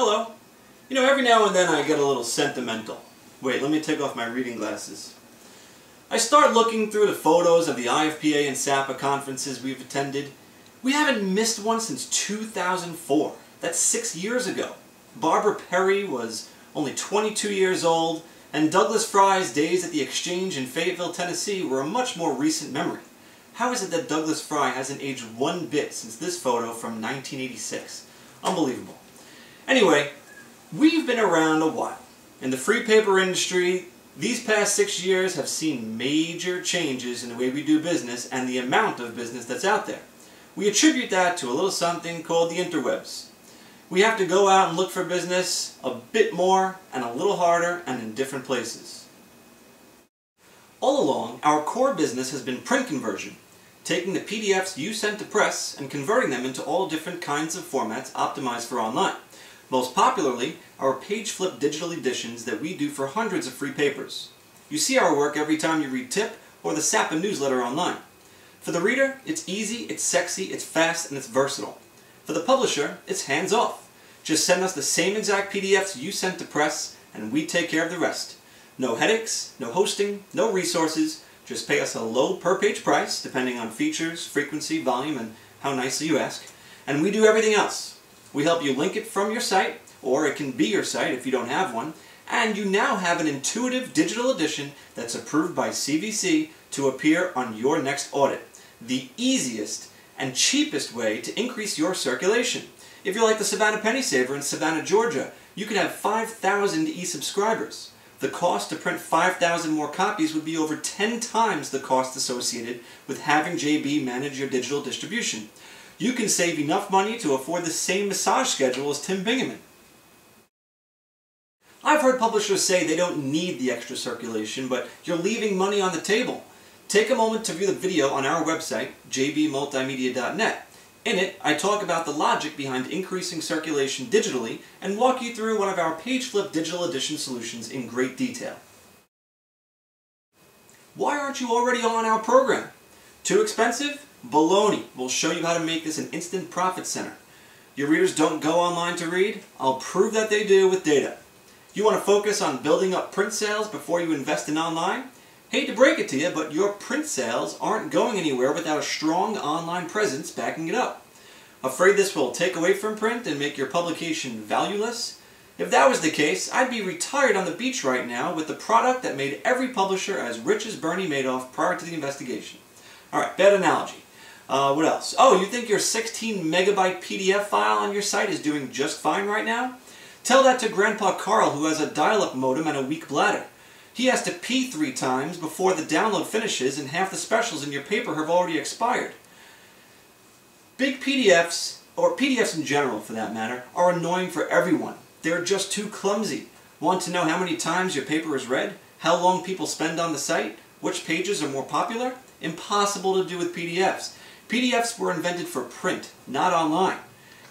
Hello. You know, every now and then I get a little sentimental. Wait, let me take off my reading glasses. I start looking through the photos of the IFPA and SAPA conferences we've attended. We haven't missed one since 2004. That's 6 years ago. Barbara Perry was only 22 years old, and Douglas Fry's days at the Exchange in Fayetteville, Tennessee were a much more recent memory. How is it that Douglas Fry hasn't aged one bit since this photo from 1986? Unbelievable. Anyway, we've been around a while. In the free paper industry, these past 6 years have seen major changes in the way we do business and the amount of business that's out there. We attribute that to a little something called the interwebs. We have to go out and look for business a bit more and a little harder and in different places. All along, our core business has been print conversion, taking the PDFs you sent to press and converting them into all different kinds of formats optimized for online. Most popularly, our page flip digital editions that we do for hundreds of free papers. You see our work every time you read Tip or the SAPA newsletter online. For the reader, it's easy, it's sexy, it's fast, and it's versatile. For the publisher, it's hands-off. Just send us the same exact PDFs you sent to press, and we take care of the rest. No headaches, no hosting, no resources. Just pay us a low per-page price, depending on features, frequency, volume, and how nicely you ask. And we do everything else. We help you link it from your site, or it can be your site if you don't have one, and you now have an intuitive digital edition that's approved by CVC to appear on your next audit. The easiest and cheapest way to increase your circulation. If you're like the Savannah Penny Saver in Savannah, Georgia, you could have 5,000 e-subscribers. The cost to print 5,000 more copies would be over 10 times the cost associated with having JB manage your digital distribution. You can save enough money to afford the same massage schedule as Tim Bingaman. I've heard publishers say they don't need the extra circulation, but you're leaving money on the table. Take a moment to view the video on our website, jbmultimedia.net. In it, I talk about the logic behind increasing circulation digitally and walk you through one of our page flip digital edition solutions in great detail. Why aren't you already on our program? Too expensive? Baloney. We'll show you how to make this an instant profit center. Your readers don't go online to read? I'll prove that they do with data. You want to focus on building up print sales before you invest in online? Hate to break it to you, but your print sales aren't going anywhere without a strong online presence backing it up. Afraid this will take away from print and make your publication valueless? If that was the case, I'd be retired on the beach right now with the product that made every publisher as rich as Bernie Madoff prior to the investigation. Alright, bad analogy. What else? Oh, you think your 16 megabyte PDF file on your site is doing just fine right now? Tell that to Grandpa Carl, who has a dial-up modem and a weak bladder. He has to pee 3 times before the download finishes, and half the specials in your paper have already expired. Big PDFs, or PDFs in general for that matter, are annoying for everyone. They're just too clumsy. Want to know how many times your paper is read? How long people spend on the site? Which pages are more popular? Impossible to do with PDFs. PDFs were invented for print, not online.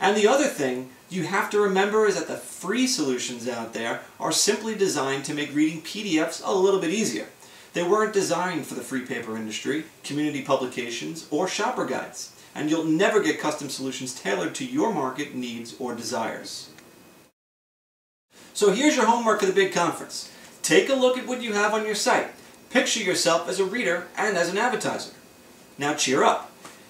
And the other thing you have to remember is that the free solutions out there are simply designed to make reading PDFs a little bit easier. They weren't designed for the free paper industry, community publications, or shopper guides. And you'll never get custom solutions tailored to your market needs or desires. So here's your homework for the big conference. Take a look at what you have on your site. Picture yourself as a reader and as an advertiser. Now cheer up.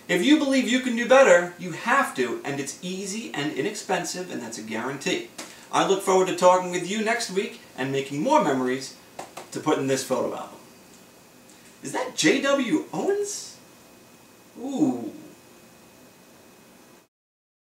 If you believe you can do better, you have to, and it's easy and inexpensive, and that's a guarantee. I look forward to talking with you next week and making more memories to put in this photo album. Is that J.W. Owens?